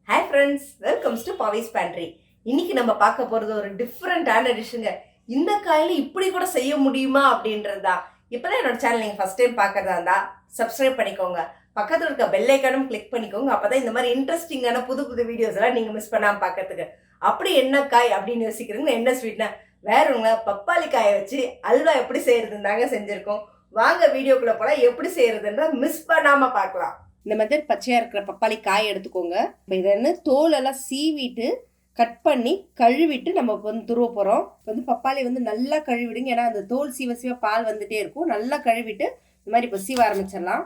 Hi friends, welcomes to Pavis pantry. இன்னைக்கு நம்ம பார்க்க போகிறது ஒரு டிஃப்ரெண்டான டிஷ்ஷுங்க. இந்த காயில் இப்படி கூட செய்ய முடியுமா அப்படின்றது தான். இப்போதான் என்னோட சேனல் நீங்கள் ஃபஸ்ட் டைம் பார்க்குறதா இருந்தால் சப்ஸ்கிரைப் பண்ணிக்கோங்க. பக்கத்தில் இருக்க பெல் ஐக்கானும் கிளிக் பண்ணிக்கோங்க. அப்போ தான் இந்த மாதிரி இன்ட்ரெஸ்டிங்கான புது புது வீடியோஸ் எல்லாம் நீங்கள் மிஸ் பண்ணாமல் பார்க்கறதுக்கு. அப்படி என்ன காய் அப்படின்னு யோசிக்கிறீங்க, என்ன ஸ்வீட்னா வேறுங்க பப்பாளி காயை வச்சு அல்வா எப்படி செய்யறதுன்னு தாங்க செஞ்சுருக்கோம். வாங்க வீடியோக்குள்ளே போனால் எப்படி செய்யறதுன்ற மிஸ் பண்ணாமல் பார்க்கலாம். இந்த மாதிரி பச்சையாக இருக்கிற பப்பாளி காய் எடுத்துக்கோங்க. இப்போ இதை தோலெல்லாம் சீவிட்டு கட் பண்ணி கழுவிட்டு நம்ம இப்போ வந்து துருவ போகிறோம். இப்போ வந்து பப்பாளி வந்து நல்லா கழுவிடுங்க, ஏன்னா அந்த தோல் சீவ பால் வந்துட்டே இருக்கும். நல்லா கழுவிட்டு இந்த மாதிரி இப்போ சீவ ஆரம்பிச்சிடலாம்.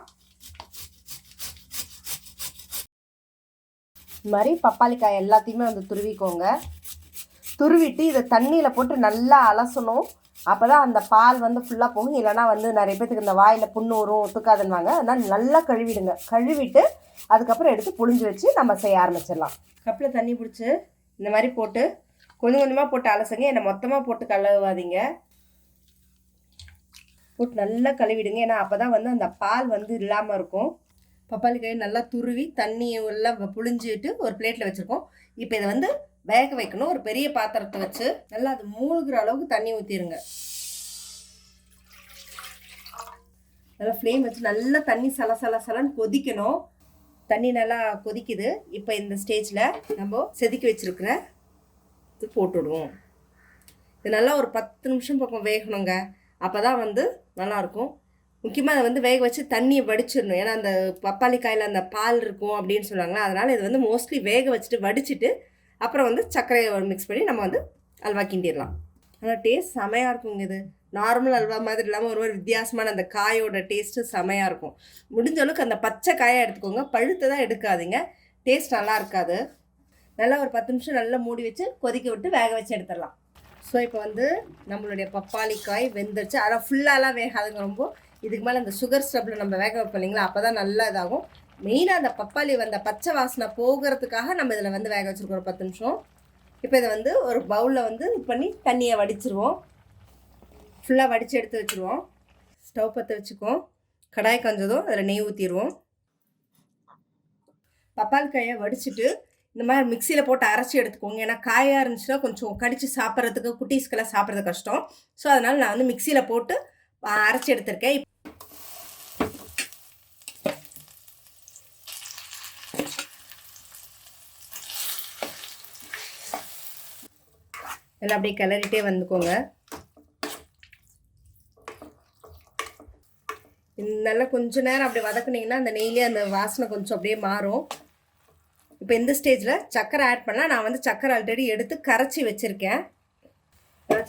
இந்த மாதிரி பப்பாளி காய் எல்லாத்தையுமே வந்து துருவிக்கோங்க. துருவிட்டு இதை தண்ணியில் போட்டு நல்லா அலசணும். அப்போ தான் அந்த பால் வந்து ஃபுல்லாக போகும். இல்லைனா வந்து நிறைய பேத்துக்கு இந்த வாயில் புண்ணு வரும், ஒத்துக்காதுன்னுவாங்க. அதனால் நல்லா கழுவிடுங்க. கழுவிட்டு அதுக்கப்புறம் எடுத்து புழிஞ்சு வச்சு நம்ம செய்ய ஆரம்பிச்சிடலாம். கப்பில் தண்ணி பிடிச்சி இந்த மாதிரி போட்டு கொஞ்சம் கொஞ்சமாக போட்டு அலசுங்க. என்னை மொத்தமாக போட்டு கழுவாதீங்க. போட்டு நல்லா கழுவிடுங்க, ஏன்னா அப்போ தான் வந்து அந்த பால் வந்து இல்லாமல் இருக்கும். பப்பாளி காய் நல்லா துருவி தண்ணி எல்லாம் புழிஞ்சிட்டு ஒரு பிளேட்டில் வச்சுருக்கோம். இப்போ இதை வந்து வேக வைக்கணும். ஒரு பெரிய பாத்திரத்தை வச்சு நல்லா அது மூழ்கிற அளவுக்கு தண்ணி ஊற்றிடுங்க. நல்லா ஃப்ளேம் வச்சு நல்லா தண்ணி சலன்னு கொதிக்கணும். தண்ணி நல்லா கொதிக்குது. இப்போ இந்த ஸ்டேஜில் நம்ம செதுக்கி வச்சுருக்கிற இது போட்டுவிடுவோம். இது நல்லா ஒரு 10 நிமிஷம் பக்கம் வேகணுங்க. அப்போ தான் வந்து நல்லாயிருக்கும். முக்கியமாக அதை வந்து வேக வச்சு தண்ணியை வடிச்சிடணும், ஏன்னா அந்த பப்பாளி காயில் அந்த பால் இருக்கும் அப்படின்னு சொல்லுவாங்களா. அதனால் இது வந்து மோஸ்ட்லி வேக வச்சுட்டு வடிச்சிட்டு அப்புறம் வந்து சர்க்கரையை மிக்ஸ் பண்ணி நம்ம வந்து அல்வா கிண்டிடலாம். ஆனால் டேஸ்ட் செமையாக இருக்குங்க. இது நார்மல் அல்வா மாதிரி இல்லாமல் ஒரு வித்தியாசமான அந்த காயோட டேஸ்ட்டு செமையாக இருக்கும். முடிஞ்ச அளவுக்கு அந்த பச்சை காயாக எடுத்துக்கோங்க, பழுத்ததாக எடுக்காதீங்க, டேஸ்ட் நல்லா இருக்காது. நல்லா ஒரு 10 நிமிஷம் நல்லா மூடி வச்சு கொதிக்க விட்டு வேக வச்சு எடுத்துடலாம். ஸோ இப்போ வந்து நம்மளுடைய பப்பாளி காய் வெந்துருச்சு. ஆனால் ஃபுல்லாலாம் வேகாதுங்க. ரொம்ப இதுக்கு மேலே அந்த சுகர் ஸ்டப்பில் நம்ம வேக வைப்போம் இல்லைங்களா, அப்போ தான் நல்லா இதாகும். மெயினாக அந்த பப்பாளி வந்த பச்சை வாசனை போகிறதுக்காக நம்ம இதில் வந்து வேக வச்சுருக்கோம் ஒரு 10 நிமிஷம். இப்போ இதை வந்து ஒரு பவுலில் வந்து பண்ணி தண்ணியை வடிச்சிருவோம். ஃபுல்லாக வடித்து எடுத்து வச்சுருவோம். ஸ்டவ் பற்ற வச்சுக்குவோம். கடாய் காஞ்சதும் அதில் நெய் ஊற்றிடுவோம். பப்பாளி காயை வடிச்சிட்டு இந்த மாதிரி மிக்சியில் போட்டு அரைச்சி எடுத்துக்கோங்க. ஏன்னா காயாக இருந்துச்சுன்னா கொஞ்சம் கடித்து சாப்பிட்றதுக்கு குட்டீஸ்க்கெல்லாம் சாப்பிட்றது கஷ்டம். ஸோ அதனால் நான் வந்து மிக்சியில் போட்டு அரைச்சி எடுத்திருக்கேன். எல்லாம் அப்படியே கிளறிட்டே வந்துக்கோங்க. நல்லா கொஞ்சம் நேரம் அப்படி வதக்குனிங்கன்னா அந்த நெய்லேயே அந்த வாசனை கொஞ்சம் அப்படியே மாறும். இப்போ இந்த ஸ்டேஜில் சர்க்கரை ஆட் பண்ணலாம். நான் வந்து சர்க்கரை ஆல்ரெடி எடுத்து கரைச்சி வச்சுருக்கேன்.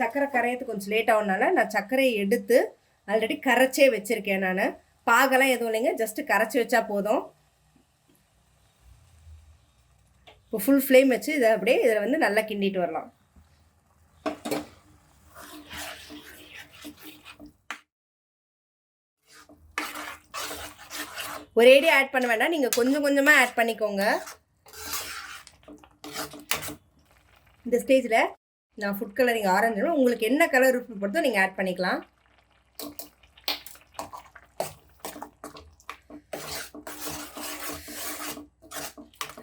சர்க்கரை கரையத்துக்கு கொஞ்சம் லேட் ஆகுனால நான் சர்க்கரையை எடுத்து ஆல்ரெடி கரைச்சே வச்சுருக்கேன். நான் பாகெல்லாம் எதுவும் இல்லைங்க, ஜஸ்ட்டு கரைச்சி வச்சா போதும். இப்போ ஃபுல் ஃப்ளேம் வச்சு இதை அப்படியே இதில் வந்து நல்லா கிண்டிட்டு வரலாம். ஒரேடி ஆட் பண்ண வேண்டாம், நீங்கள் கொஞ்சம் கொஞ்சமாக ஆட் பண்ணிக்கோங்க. இந்த ஸ்டேஜில் நான் ஃபுட் கலரிங் ஆரஞ்சு, உங்களுக்கு என்ன கலர் விருப்பப்படுதோ நீங்கள் ஆட் பண்ணிக்கலாம்.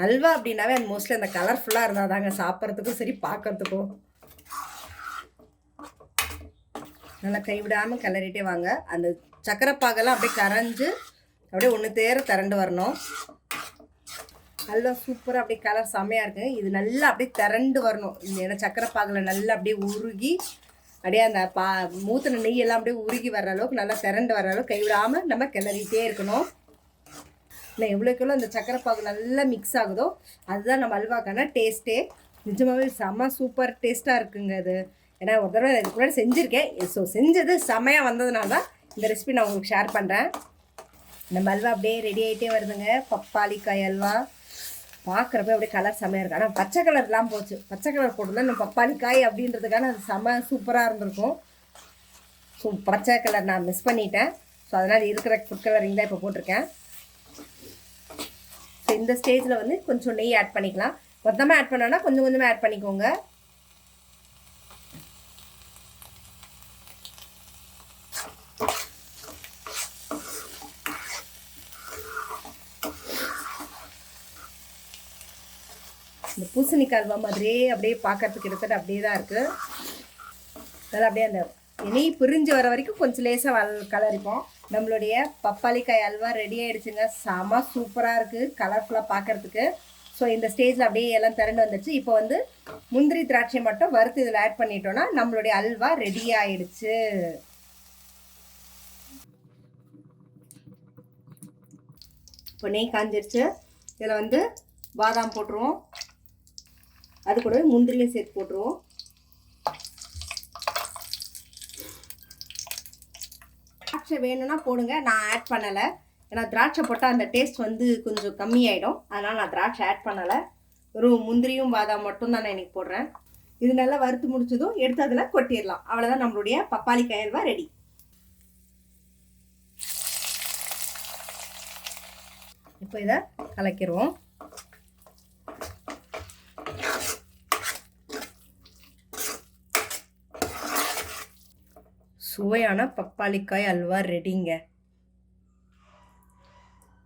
அல்வா அப்படின்னாவே அது மோஸ்ட்லி அந்த கலர்ஃபுல்லாக இருந்தால் தாங்க சாப்பிட்றதுக்கும் சரி பார்க்கறதுக்கும். நல்லா கைவிடாமல் கிளறிட்டே வாங்க. அந்த சக்கரை பாகெல்லாம் அப்படியே கரைஞ்சு அப்படியே ஒன்று திரண்டு வரணும். அல்வா சூப்பராக அப்படியே கலர் செம்மையாக இருக்குங்க. இது நல்லா அப்படியே திரண்டு வரணும். ஏன்னா சக்கரை பாகில் நல்லா அப்படியே உருகி அப்படியே அந்த மூத்தின நெய்யெல்லாம் அப்படியே உருகி வர்ற அளவுக்கு நல்லா திரண்டு வர்ற அளவுக்கு கைவிடாமல் நம்ம கிளறிட்டே இருக்கணும். இல்லை எவ்வளோக்கெவ்வளோ அந்த சக்கரை பாகு நல்லா மிக்ஸ் ஆகுதோ அதுதான் நம்ம அல்வாக்கான டேஸ்ட்டே. நிஜமாகவே செம்ம சூப்பர் டேஸ்ட்டாக இருக்குங்க அது. ஏன்னா ஒரு தடவை இதுக்கு முன்னாடி செஞ்சுருக்கேன். ஸோ செஞ்சது செம்மையாக வந்ததுனால தான் இந்த ரெசிபி நான் உங்களுக்கு ஷேர் பண்ணுறேன். நம்ம அல்வா அப்படியே ரெடி ஆகிட்டே வருதுங்க. பப்பாளி காய் அல்வா பார்க்குறப்ப அப்படியே கலர் செம்மையாக இருக்குது. ஆனால் பச்சை கலர்லாம் போச்சு. பச்சை கலர் போட்டுதான் நம்ம பப்பாளி காய் அப்படின்றதுக்கான அது செம்ம சூப்பராக இருந்திருக்கும். ஸோ பச்சை கலர் நான் மிஸ் பண்ணிட்டேன். ஸோ அதனால் இருக்கிற ஃபுட் கலரிங் தான் இப்போ போட்டிருக்கேன். ஸோ இந்த ஸ்டேஜில் வந்து கொஞ்சம் நெய் ஆட் பண்ணிக்கலாம். மொத்தமாக ஆட் பண்ணோன்னா கொஞ்சம் கொஞ்சமாக ஆட் பண்ணிக்கோங்க. இந்த பூசணிக்காய் அல்வா மாதிரியே அப்படியே பார்க்கறதுக்கு கிட்டத்தட்ட அப்படியே தான் இருக்குது. அதனால் அப்படியே அந்த நெய் பிரிஞ்சு வர வரைக்கும் கொஞ்சம் லேசாக கலரிப்போம். நம்மளுடைய பப்பாளிக்காய் அல்வா ரெடி ஆகிடுச்சுங்க. செம சூப்பராக இருக்குது, கலர்ஃபுல்லாக பார்க்குறதுக்கு. ஸோ இந்த ஸ்டேஜில் அப்படியே எல்லாம் திரண்டு வந்துடுச்சு. இப்போ வந்து முந்திரி திராட்சை மட்டும் வறுத்து இதில் ஆட் பண்ணிட்டோன்னா நம்மளுடைய அல்வா ரெடி ஆகிடுச்சு. இப்போ நெய் காஞ்சிடுச்சு. இதில் வந்து பாதாம் போட்டுருவோம், அது கூட முந்திரியும் சேர்த்து போட்டுருவோம். திராட்சை வேணும்னா போடுங்க, நான் ஆட் பண்ணலை. ஏன்னா திராட்சை போட்டால் அந்த டேஸ்ட் வந்து கொஞ்சம் கம்மியாயிடும், அதனால் நான் திராட்சை ஆட் பண்ணலை. ஒரு முந்திரியும் பாதாம் மட்டும் தான் நான் இன்னைக்கு போடுறேன். இது நல்லா வறுத்து முடிச்சதும் எடுத்து அதில் கொட்டிடலாம். அவ்வளோதான், நம்மளுடைய பப்பாளிக்காய் அல்வா ரெடி. இப்போ இதை கலக்கிடுவோம். சுவையான பப்பாளிக்காய் அல்வா ரெடிங்க.